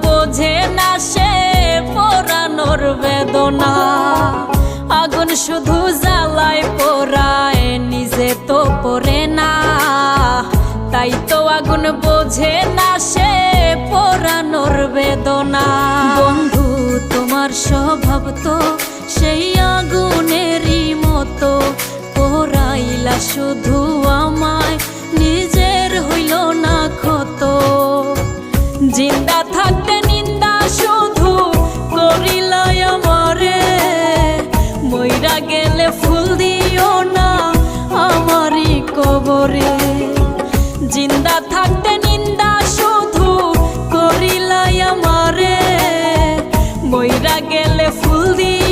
বোঝে না সে পোড়ানোর বেদনা। আগুন শুধু জ্বালায় পোড়ায়, নিজে তো পড়ে না। তাই তো আগুন বোঝে না সে পোড়ানোর বেদনা। বন্ধু তোমার স্বভাব তো সেই আগুনেরই মতো, পোড়াইলা শুধু আমায়, নিজের হইল না ক্ষত। জিন্দা থাকতে নিন্দা শুধু করিলাই আমারে, মইরা গেলে ফুল দিও না আমারই কবরে। জিন্দা থাকতে নিন্দা শুধু করিলাই আমারে, মইরা গেলে ফুল দিও